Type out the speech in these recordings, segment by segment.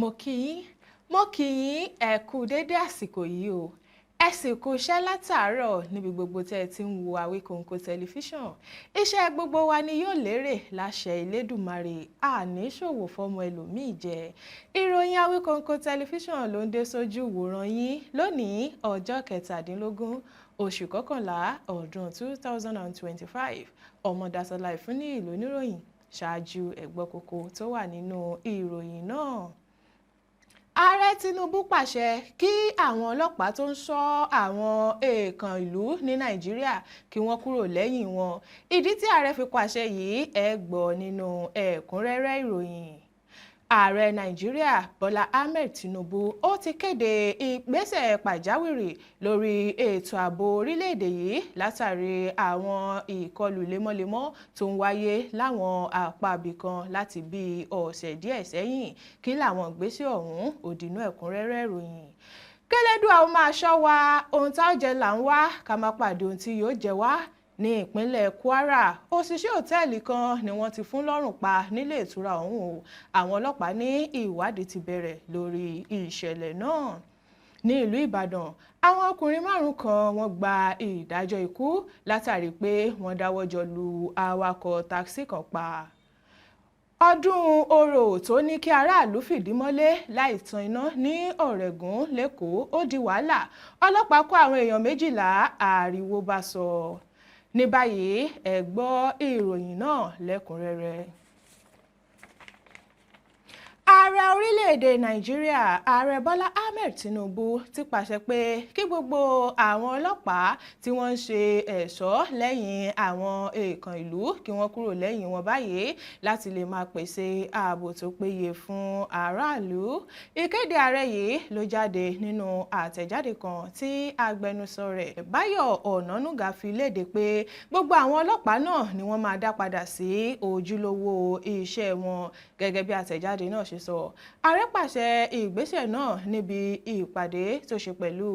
mo kí yín ẹ kú dédé àsìkò yìí o ẹ sì kú iṣẹ́ látàárọ̀ níbi gbogbo tẹ́ ẹ ti ń wo Awikonko tẹlifíṣàn. Iṣẹ́ gbogbo wa ni yóò lérè láṣẹ Elédùmarè, àní ṣòwò fọmọ ẹlòmíì jẹ. Ìròyìn Awikonko tẹlifíṣàn ló ń dé sójú ìwòran yín lónìí ọjọ́ 17 oṣù kọkànlá ọdún 2025. Ọmọdásọ́lá Ìfúnníyì lóníròyìn. Ṣáájú ẹ̀gbọ́n kókó tó wà nínú ìròyìn náà. Ààrẹ Tinubu pàṣẹ kí àwọn ọlọ́pàá tó ń ṣọ́ àwọn èèkàn ìlú ní Nàìjíríà kí wọ́n kúrò lẹ́yìn wọn. Ìdí tí ààrẹ fi pàṣẹ yìí ẹ gbọ́ nínú ẹ̀kúnrẹ́rẹ́ ìròyìn. Ààrẹ Nàìjíríà Bọ́lá Ahmed Tinubu ó ti kéde ìgbésẹ̀ pàjáwìrì lórí ètò ààbò orílẹ̀-èdè yìí látàrí àwọn ìkọlù lemọ́lemọ́ tó ń wáyé láwọn apá ibìkan láti bí ọ̀sẹ̀ díẹ̀ sẹ́yìn. Kí làwọn ìgbésẹ̀ ọ̀hún òdìnú ẹ̀kúnrẹ́rẹ́ ìròyìn. Kẹ́lẹ́dùà ó máa ṣọ́ wa, ohun tá ó jẹ là ń wá, ká má pàdé ohun tí yóò jẹ wá. Ní ìpínlẹ̀ Kwara, òṣìṣẹ́ òtẹ́ẹ̀lì kan ni wọ́n ti fún lọ́rùn pa nílé ìtura ọ̀hún o. Àwọn ọlọ́pàá ní ìwádìí ti bẹ̀rẹ̀ lórí ìṣẹ̀lẹ̀ náà. Ní ìlú Ìbàdàn, àwọn ọkùnrin 5 kan wọ́n gba ìdájọ́ ikú látàrí pé wọ́n dáwọ́ jọ lu awakọ̀ táksì kan pa. Ọdún Orò tó ní kí aráàlú fìdí mọ́lé láì tan iná ní Ọ̀rẹ́gùn lÉkòó ó di wàhálà. Ọlọ́pàá kó àwọn èèyàn 12, ariwo bá sọ. Ní báyìí ẹ gbọ́ ìròyìn náà lẹ́kùnrẹ́rẹ́. Ààrẹ orílẹ̀-èdè Nàìjíríà Ààrẹ Bọ́lá Ahmed Tinubu ti pàṣẹ pé kí gbogbo àwọn ọlọ́pàá tí wọ́n ń ṣe ẹ̀ṣọ́ lẹ́yìn àwọn èèkàn ìlú kí wọ́n kúrò lẹ́yìn wọn báyìí láti lè máa pèsè ààbò tó péye fún aráàlú. Ìkéde ààrẹ yìí ló jáde nínú àtẹ̀jáde kan tí agbẹnusọ rẹ̀ Báyọ̀ Ọ̀nànúgà fi léde pé gbogbo àwọn ọlọ́pàá náà ni wọ́n máa dá padà sí ojúlówó iṣẹ́ wọn gẹ́gẹ́ bí àtẹ̀jáde náà ṣe sọ. Ààrẹ pàṣẹ ìgbésẹ̀ náà níbi ìpàdé tó ṣe pẹ̀lú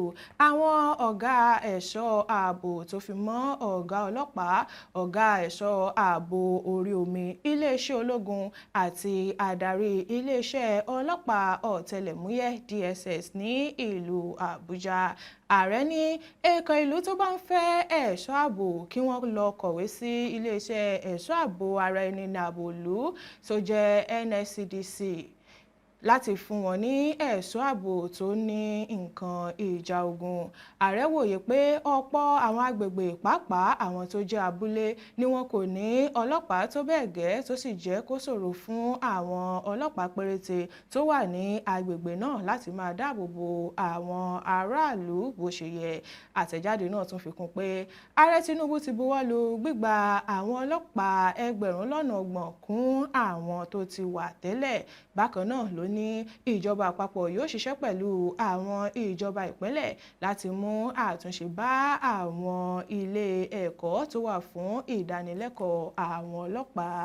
àwọn ọ̀gá ẹ̀ṣọ́ ààbò tó fi mọ́ ọ̀gá ọlọ́pàá, ọ̀gá ẹ̀ṣọ́ ààbò orí omi, iléeṣẹ́ ológun àti adarí iléeṣẹ́ ọlọ́pàá ọ̀tẹlẹ̀múyẹ́ DSS ní ìlú Àbújá. Ààrẹ ní èèkàn ìlú tó bá ń fẹ́ ẹ̀ṣọ́ ààbò kí wọ́n lọ kọ̀wé sí iléeṣẹ́ ẹ̀ṣọ́ ààbò ara ẹni ní ààbò ìlú tó jẹ́ NSCDC láti fún wọn ní ẹ̀ṣọ́ ààbò tó ní nǹkan ìjà ogun. Ààrẹ wòye pé ọ̀pọ̀ àwọn agbègbè pàápàá àwọn tó jẹ́ abúlé ni wọn kò ní ọlọ́pàá tó bẹ́ẹ̀ gẹ́ tó sì jẹ́ kó ṣòro fún àwọn ọlọ́pàá péréte tó wà ní agbègbè náà láti máa dáàbò bo àwọn aráàlú bó ṣe yẹ. Àtẹ̀jáde náà tún fi kún pé Ààrẹ Tinubu ti buwọ́ lu gbígba àwọn ọlọ́pàá 30,000 kún àwọn tó ti wà tẹ́lẹ̀. Bákan náà ló ní ìjọba àpapọ̀ yóò ṣiṣẹ́ pẹ̀lú àwọn ìjọba ìpínlẹ̀ láti mú àtúnṣe bá àwọn ilé ẹ̀kọ́ tó wà fún ìdánilẹ́kọ̀ọ́ àwọn ọlọ́pàá.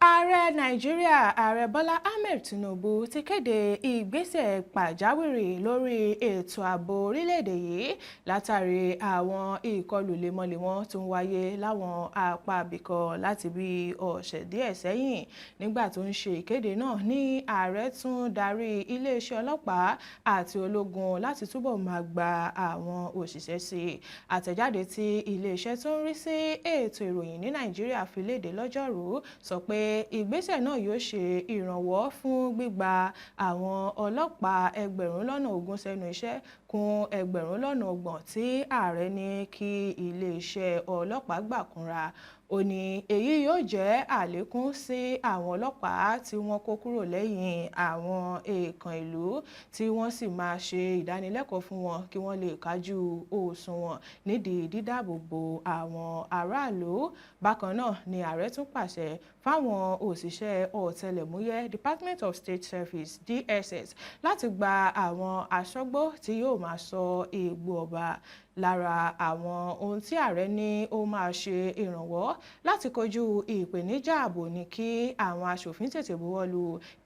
Ààrẹ Nàìjíríà Ààrẹ Bọ́lá Ahmed Tinubu ti kéde ìgbésẹ̀ pàjáwìrì lórí ètò ààbò orílẹ̀-èdè yìí látàrí àwọn ìkọlù lemọ́lemọ́ tó ń wáyé láwọn apá ibìkan láti bí ọ̀sẹ̀ díẹ̀ sẹ́yìn. Nígbà tó ń ṣe ìkéde náà ní ààrẹ tún darí iléeṣẹ́ ọlọ́pàá àti ológun láti túbọ̀ máa gba àwọn òṣìṣẹ́ sí i. Àtẹ̀jáde tí iléeṣẹ́ tó ń rí sí ètò ìròyìn ní Nàìjíríà fi léde lọ́jọ́rú sọ pé ìgbésẹ̀ náà yóò ṣe ìrànwọ́ fún gbígba àwọn ọlọ́pàá 20,000 sẹ́nu iṣẹ́ kún 20,30 tí ààrẹ ní kí iléeṣẹ́ ọlọ́pàá gbà kúnra. Ó ní èyí yóò jẹ́ àlékún sí àwọn ọlọ́pàá tí wọ́n kó kúrò lẹ́yìn àwọn èèkàn ìlú tí wọ́n sì máa ṣe ìdánilẹ́kọ̀ọ́ fún wọn kí wọ́n lè kájú òṣùwọ̀n nídìí dídáàbòbò àwọn aráàlú. Bákan náà ni ààrẹ tún pàṣẹ fáwọn òṣìṣẹ́ ọ̀tẹlẹ̀múyẹ́ Department of State Service DSS láti gba àwọn aṣọ́gbó tí yóò máa ṣọ́ igbó ọba. Lára àwọn ohun tí ààrẹ ní ó máa ṣe ìrànwọ́ láti kojú ìpèníjà ààbò ni kí àwọn aṣòfin tètè buwọ́ lu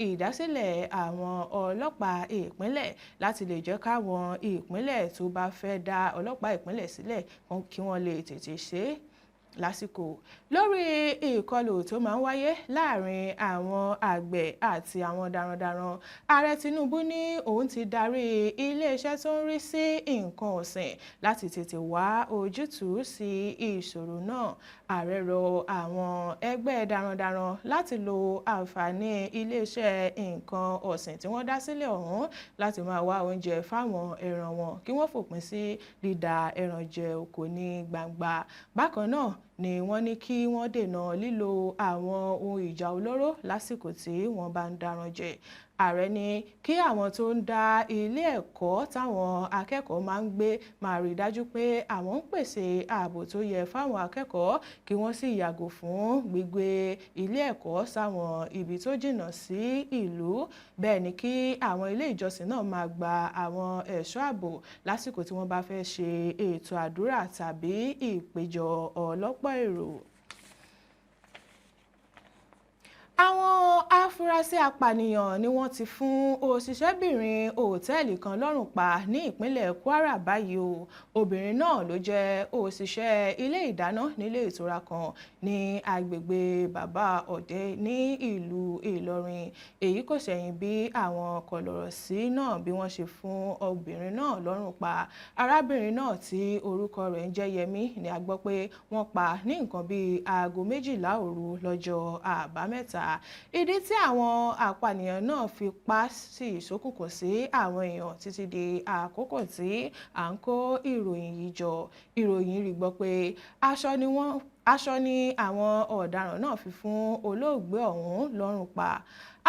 ìdásílẹ̀ àwọn ọlọ́pàá ìpínlẹ̀ láti lè jẹ́ káwọn ìpínlẹ̀ tó bá fẹ́ dá ọlọ́pàá ìpínlẹ̀ sílẹ̀ kí wọ́n lè tètè ṣe é. lásìkò. Lórí ìkọlù tó máa ń wáyé láàrin àwọn àgbẹ̀ àti àwọn darandaran, ààrẹ Tinubu ní òun ti darí iléeṣẹ́ tó ń rí sí nǹkan ọ̀sìn láti tètè wá ojútùú sí ìṣòro náà. Ààrẹ rọ àwọn ẹgbẹ́ darandaran láti lo àǹfààní iléeṣẹ́ nǹkan ọ̀sìn tí wọ́n dá sílẹ̀ ọ̀hún láti máa wá oúnjẹ fáwọn ẹran wọn kí wọ́n fòpin sí dídá ẹran jẹ oko ní gbangba. Bákan náà ni wọ́n ní kí wọ́n dènà lílo àwọn ohun ìjà olóró lásìkò tí wọ́n bá ń dáran jẹ. Ààrẹ ní kí àwọn tó ń dá ilé ẹ̀kọ́ táwọn akẹ́kọ̀ọ́ máa ń gbé máa rí dájú pé àwọn ń pèsè ààbò tó yẹ fáwọn akẹ́kọ̀ọ́ kí wọ́n sì yàgò fún gbígbé ilé ẹ̀kọ́ sáwọn ibi tó jìnnà sí ìlú. Bẹ́ẹ̀ ni kí àwọn ilé ìjọsìn náà máa gba àwọn ẹ̀ṣọ́ ààbò lásìkò tí wọ́n bá fẹ́ ṣe ètò àdúrà tàbí ìpéjọ ọlọ́pọ̀ èrò. Àwọn afurasí apànìyàn ni wọ́n ti fún òṣìṣẹ́bìnrin òtẹ́ẹ̀lì kan lọ́rùn pa ní ìpínlẹ̀ Kwara báyìí o. Obìnrin náà ló jẹ́ òṣìṣẹ́ ilé ìdáná nílé ìtura kan ní agbègbè Bàbá Òde ní ìlú Ìlọrin. Èyí kò ṣẹ̀yìn bí àwọn kọ̀lọ̀rọ̀sí náà bí wọ́n ṣe fún obìnrin náà lọ́rùn pa. Arábìnrin náà tí orúkọ rẹ̀ ń jẹ́ Yẹmí ni a gbọ́ pé wọ́n pa ní nǹkan bíi aago 12 òru lọ́jọ́ Àbámẹ́ta. Ìdí tí àwọn apànìyàn náà fi pa sí ìṣókùnkùn sí àwọn èèyàn títí di àkókò tí à ń kó ìròyìn yìí jọ. Ìròyìn rí gbọ́ pé aṣọ ni àwọn ọ̀daràn náà fi fún olóògbé ọ̀hún lọ́rùn pa.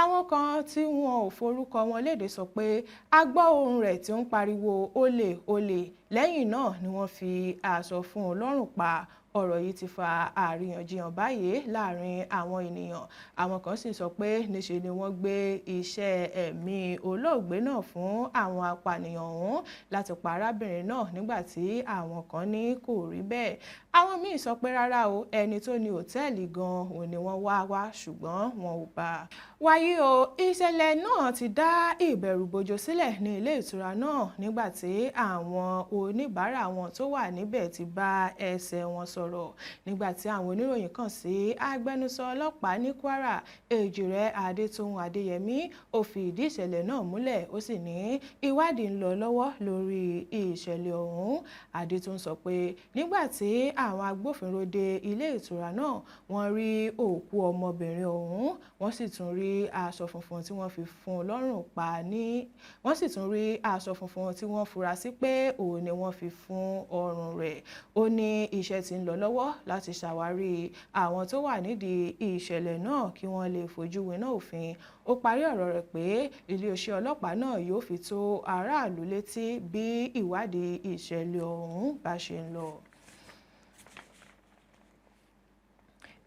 Àwọn kan tí wọn ò forúkọ wọn léde sọ pé a gbọ́ ohùn rẹ̀ tí ó ń pariwo olè olè, lẹ́yìn náà ni wọ́n fi aṣọ fún un lọ́rùn pa. Ọ̀rọ̀ yìí ti fa àríyànjiyàn báyìí láàrin àwọn ènìyàn. Àwọn kan sì sọ pé níṣe ni wọ́n gbé iṣẹ́ ẹ̀mí olóògbé náà fún àwọn apànìyàn ọ̀hún láti pa arábìnrin náà nígbà tí àwọn kan ní kò rí bẹ́ẹ̀. Àwọn míì sọ pé rárá o, ẹni tó ní òtẹ́ẹ̀lì gan-an ò ní wọ́n wá ṣùgbọ́n wọn ò bá a. Wàyí o, ìṣẹ̀lẹ̀ náà ti dá ìbẹ̀rùbojo sílẹ̀ ní ilé ìtura náà nígbà tí àwọn oníbàárà wọn tó wà níbẹ̀ ti bá ẹsẹ̀ wọn sọ̀rọ̀. Nígbà tí àwọn oníròyìn kàn sí agbẹnusọ ọlọ́pàá ní Kwara, Èjìrẹ́ Adétòun Adéyẹmí, ó fi ìdí ìṣẹ̀lẹ̀ náà múlẹ̀, ó sì ní ìwádìí ń lọ lọ́wọ́ lórí ìṣẹ̀lẹ̀ ọ̀hún. Adétòun sọ pé nígbà tí àwọn agbófinró dé ilé ìtura náà, wọ́n rí òkú ọmọbìnrin ọ̀hún, wọ́n sì tún rí aṣọ funfun tí wọ́n fi fún un lọ́rùn pa wọ́n sì tún rí aṣọ funfun tí wọ́n fura sí pé òun ni wọ́n fi fún ọrùn rẹ̀. Ó ní iṣẹ́ tí ń lọ lọ́wọ́ láti ṣàwárí àwọn tó wà nídìí ìṣẹ̀lẹ̀ náà kí wọ́n lè fojú winá òfin. Ó parí ọ̀rọ̀ rẹ̀ pé iléeṣẹ́ ọlọ́pàá náà yóò fi tó aráàlú létí bí ìwádìí ìṣẹ̀lẹ̀ ọ̀hún bá ṣe ń lọ.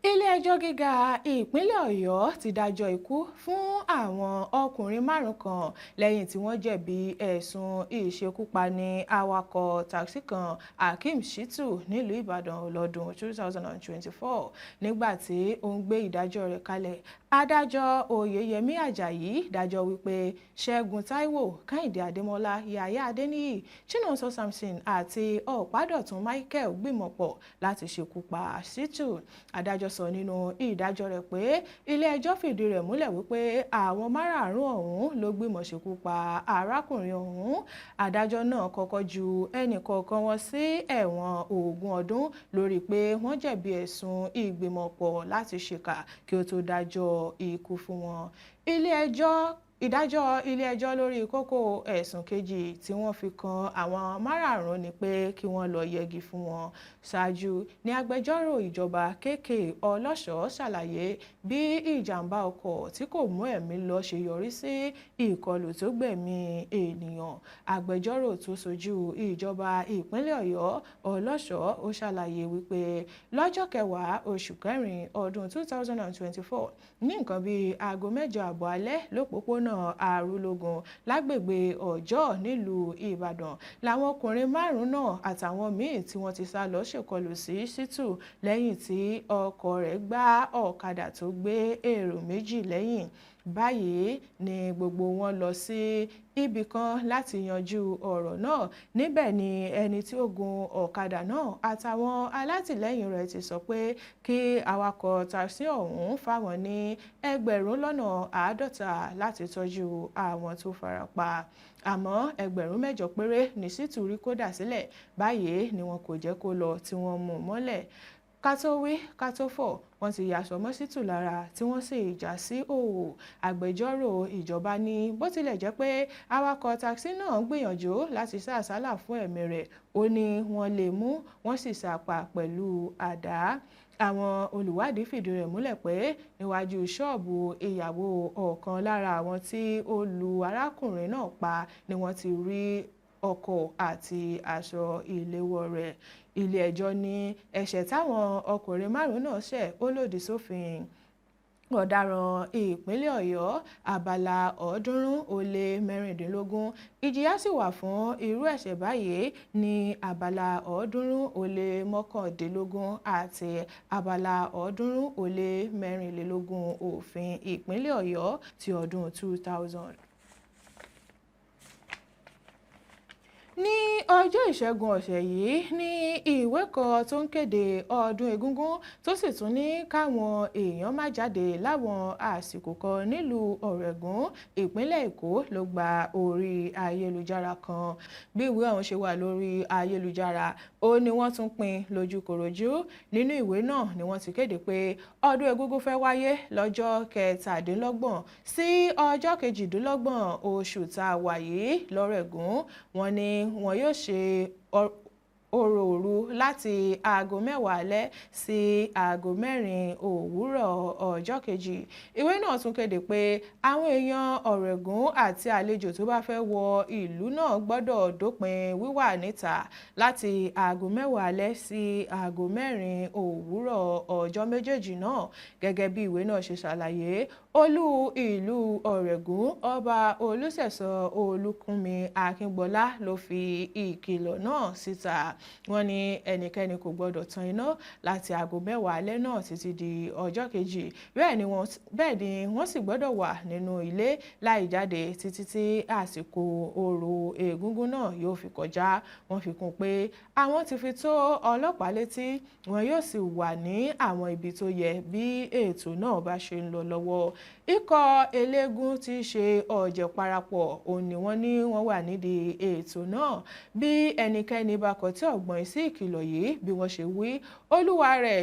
Ilé-ẹjọ́ gíga ìpínlẹ̀ Ọ̀yọ́ ti dájọ́ ikú fún àwọn ọkùnrin 5 kan lẹ́yìn tí wọ́n jẹ̀bi ẹ̀sùn ìṣekúpani awakọ̀ takisí kan Hakeem Shittu nílùú Ìbàdàn lọ́dún 2024. Nígbà tí ó ń gbé ìdájọ́ rẹ̀ kalẹ̀, adájọ́ Oyèyẹmí Àjàyí dájọ́ wípé Ṣẹ́gun Táíwò, Kẹ́hìndé Adémọ́lá, Yàyà Adéníyì, Chinonso Samson àti Ọ̀pádọ̀tún Michael gbìmọ̀pọ̀ láti ṣekú pa Shittu. Adájọ́ sọ nínú ìdájọ́ rẹ̀ pé ilé-ẹjọ́ fìdí rẹ̀ múlẹ̀ wípé àwọn 5 ọ̀hún ló gbìmọ̀ ṣekú pa arákùnrin ọ̀hún. Adájọ́ náà kọ́kọ́ ju ẹnìkọ̀ọ̀kan wọn sí ẹ̀wọ̀n 20 ọdún lórí pé wọ́n jẹ̀bi ẹ̀sùn ìgbìmọ̀pọ̀ láti ṣèkà kí ó tó dájọ́ ikú fún wọn. Ìdájọ́ ilé-ẹjọ́ lórí kókó ẹ̀sùn kejì tí wọ́n fi kan àwọn 5 ni pé kí wọ́n lọ yẹgi fún wọn. Ṣáájú ni agbẹjọ́rò ìjọba KK Ọlọ́ṣọ́ ṣàlàyé bí ìjàmbá ọkọ̀ tí kò mú ẹ̀mí lọ ṣe yọrí sí ìkọlù tó gbẹ̀mí ènìyàn. Agbẹjọ́rò tó ṣojú ìjọba ìpínlẹ̀ Ọ̀yọ́ Ọlọ́ṣọ́ ó ṣàlàyé wípé lọ́jọ́ 10 oṣù kẹrin ọdún 2024 ní nǹkan bíi aago 8 àbọ̀ alẹ́ lópòpónà Arúlógún lágbègbè Ọ̀jọ́ nílùú Ìbàdàn làwọn ọkùnrin 5 náà àtàwọn míì tí wọ́n ti sá lọ ṣèkọlù sí Shittu lẹ́yìn tí ọkọ̀ rẹ̀ gbá ọ̀kadà tó gbé èrò 2 lẹ́yìn. báyìí ni gbogbo wọn lọ sí ibì kan láti yanjú ọ̀rọ̀ náà. Níbẹ̀ ni ẹni tí ó gun ọ̀kadà náà àtàwọn alátìlẹ́yìn rẹ̀ ti sọ pé kí awakọ̀ takisí ọ̀hún fáwọn ní ẹgbẹ̀rún lọ́nà 50 láti tọ́jú àwọn tó farapa. Àmọ́ ẹgbẹ̀rún 8 péré ní Ṣítù rí kó dà sílẹ̀. Báyìí ni wọn kò jẹ́ kó lọ tí wọ́n mú mọ́lẹ̀. Ká tó wí ká tó fọ̀, wọ́n ti yàsọ mọ́ Ṣítù lára tí wọ́n sì já sí òwò. Agbẹjọ́rò ìjọba ní bó tilẹ̀ jẹ́ pé awakọ̀ takisí náà gbìyànjú láti sá àsálà fún ẹ̀mí rẹ̀, ó ní wọ́n lè mú wọ́n sì sá pa pẹ̀lú àdá. Àwọn olùwádìí fìdí rẹ̀ múlẹ̀ pé níwájú ṣọ́ọ̀bù ìyàwó ọ̀kan lára àwọn tí ó lu arákùnrin náà pa ni wọ́n ti rí ọkọ̀ àti aṣọ ìléwọ́ rẹ̀. Ilé-ẹjọ́ ní ẹ̀ṣẹ̀ táwọn ọkùnrin 5 náà ṣẹ̀ ó lòdì sófin ọ̀daràn ìpínlẹ̀ Ọ̀yọ́ abala 316. Ìjìyà sì wà fún irú ẹ̀ṣẹ̀ báyìí ní abala 319 àti abala 324 òfin ìpínlẹ̀ Ọ̀yọ́ ti ọdún 2000. Ní ọjọ́ Ìṣẹ́gun ọ̀sẹ̀ yìí ní ìwé kan tó ń kéde ọdún Egúngún tó sì tún ní káwọn èèyàn má jáde láwọn àsìkò kan nílùú Ọ̀rẹ́gùn ìpínlẹ̀ Èkó ló gba orí ayélujára kan. Bí ìwé ọ̀hún ṣe wà lórí ayélujára, ó ní wọ́n tún pín lójúkòròjú. Nínú ìwé náà ni wọ́n ti kéde pé ọdún Egúngún fẹ́ wáyé lọ́jọ́ 27 sí ọjọ́ 28 oṣù tá a wà yìí lọ́rẹ́gùn. Wọ́n ní wọn yóò ṣe orò òru láti aago 10 alẹ́ sí aago 4 òwúrọ̀ ọjọ́ kejì. Ìwé náà tún kéde pé àwọn èèyàn Ọ̀rẹ́gùn àti àlejò tó bá fẹ́ wọ ìlú náà gbọ́dọ̀ dópin wíwà níta láti aago 10 alẹ́ sí aago 4 òwúrọ̀ ọjọ́ méjèèjì náà. Gẹ́gẹ́ bí ìwé náà ṣe ṣàlàyé, olú ìlú Ọ̀rẹ́gùn Ọba Olúṣẹ̀san Olúkúnmi Akíngbọ́lá ló fi ìkìlọ̀ náà síta. Wọ́n ní ẹnikẹ́ni kò gbọdọ̀ tan iná láti aago 10 alẹ́ náà títí di ọjọ́ kejì. Bẹ́ẹ̀ ni wọ́n sì gbọdọ̀ wà nínú ilé láì jáde títí tí àsìkò orò Egúngún náà yóò fi kọjá. Wọ́n fi kún pé àwọn ti fi tó ọlọ́pàá létí, wọn yóò sì wà ní àwọn ibi tó yẹ bí ètò náà bá ṣe ń lọ lọ́wọ́. Ikọ̀ eléégún tí í ṣe ọ̀jẹ̀ parapọ̀ òun ni wọ́n ní wọ́n wà nídìí ètò náà. Bí ẹnikẹ́ni bá kọtí ọ̀gbọ́n sí ìkìlọ̀ yìí, bí wọ́n ṣe wí, olúwa rẹ̀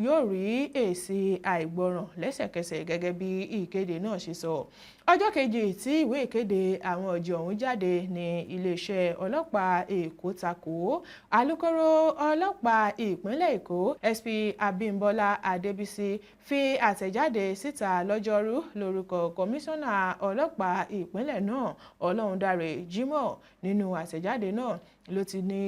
yóò rí èsì àìgbọràn lẹ́sẹ̀kẹsẹ̀ gẹ́gẹ́ bí ìkéde náà ṣe sọ. Ọjọ́ kejì tí ìwé ìkéde àwọn ọ̀jẹ̀ ọ̀hún jáde ní iléeṣẹ́ ọlọ́pàá Èkó takò. Alukoro ọlọ́pàá ìpínlẹ̀ Èkó SP Abímbọ́lá Adébísí fi àtẹ̀jáde síta lọ́jọ́rú lórúkọ kọmíṣánná ọlọ́pàá ìpínlẹ̀ náà Ọlọ́rundáre Jimoh. Nínú àtẹ̀jáde náà ló ti ní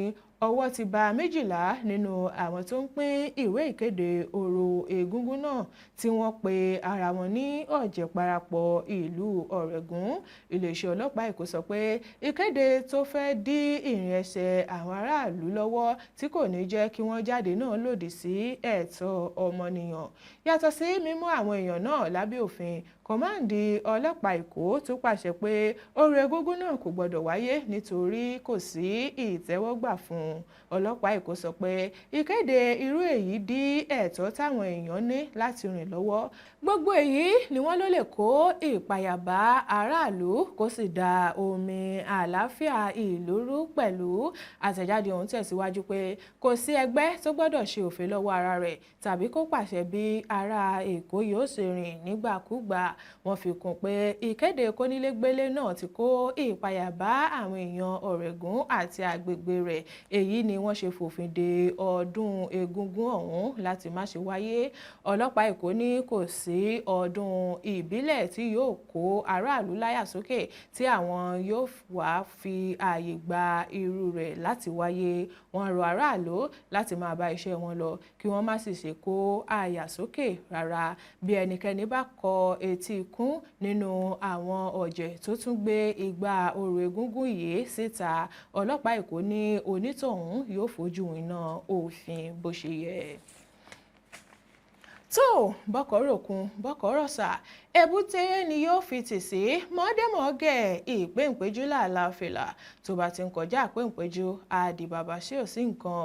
ọwọ́ ti bà 12 nínú àwọn tó ń pín ìwé ìkéde orò Egúngún náà tí wọ́n pe ara wọn ní ọ̀jẹ̀ parapọ̀ ìlú Ọ̀rẹ́gùn. Iléeṣẹ́ ọlọ́pàá Èkó sọ pé ìkéde tó fẹ́ dí ìrìn ẹsẹ̀ àwọn aráàlú lọ́wọ́ tí kò ní jẹ́ kí wọ́n jáde náà lòdì sí ẹ̀tọ́ ọmọnìyàn. Yàtọ̀ sí mímú àwọn èèyàn náà lábẹ́ òfin, kọ̀máǹdì ọlọ́pàá Èkó tún pàṣẹ pé orò Egúngún náà kò gbọdọ̀ wáyé nítorí kò sí ìtẹ́wọ́gbà fún. Ọlọ́pàá Èkó sọ pé ìkéde irú èyí dí ẹ̀tọ́ táwọn èèyàn ní láti rìn lọ́wọ́. Gbogbo èyí ni wọ́n ló lè kó ìpayà bá aráàlú kó sì da omi àlàáfíà ìlú rú pẹ̀lú. Àtẹ̀jáde ọ̀hún tẹ̀síwájú pé kò sí ẹgbẹ́ tó gbọdọ̀ ṣe òfin lọ́wọ́ ara rẹ̀ tàbí kó pàṣẹ bí ará Èkó yóò ṣe rìn nígbàkúgbà. Wọ́n fi kún pé ìkéde kónílégbélé náà ti kó ìpayà bá àwọn èèyàn Ọ̀rẹ́gùn àti agbègbè rẹ̀. Èyí ni wọ́n ṣe fòfin de ọdún Egúngún ọ̀hún láti má ṣe wáyé. Ọlọ́pàá Èkó ní kò sí ọdún ìbílẹ̀ tí yóò kó aráàlú láyà sókè tí àwọn yóò wá fi ààyè gba irú rẹ̀ láti wáyé. Wọ́n rọ aráàlú láti máa bá iṣẹ́ wọn lọ kí wọ́n má sì ṣe kó àyà sókè rárá. Bí ẹnikẹ́ni bá kọ etí ikún nínú àwọn ọ̀jẹ̀ tó tún gbé igbá orò Egúngún yìí síta, ọlọ́pàá Èkó ní onítọ̀hún yóò fojú winá òfin bó ṣe yẹ. tó bọ́kọ̀rọ̀kun bọ́kọ̀rọ̀sà èbúté ni yóò fi tì sí mọ́dẹ́mọ́gẹ́ ìpéǹpéjú làlàáfíà tó bá ti ń kọjá ìpéǹpéjú àdìbàbà sí òsì nǹkan.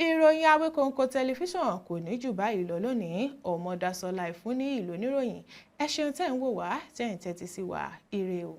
ìròyìn Awíkonko tẹlifíṣàn kò ní jù báyìí lọ lónìí. Ọmọdásọ́lá ìfúnni ìlú oníròyìn ẹ ṣeun tẹ́ ń wò wá tẹ́ ń tẹ́tí sí wa ire o.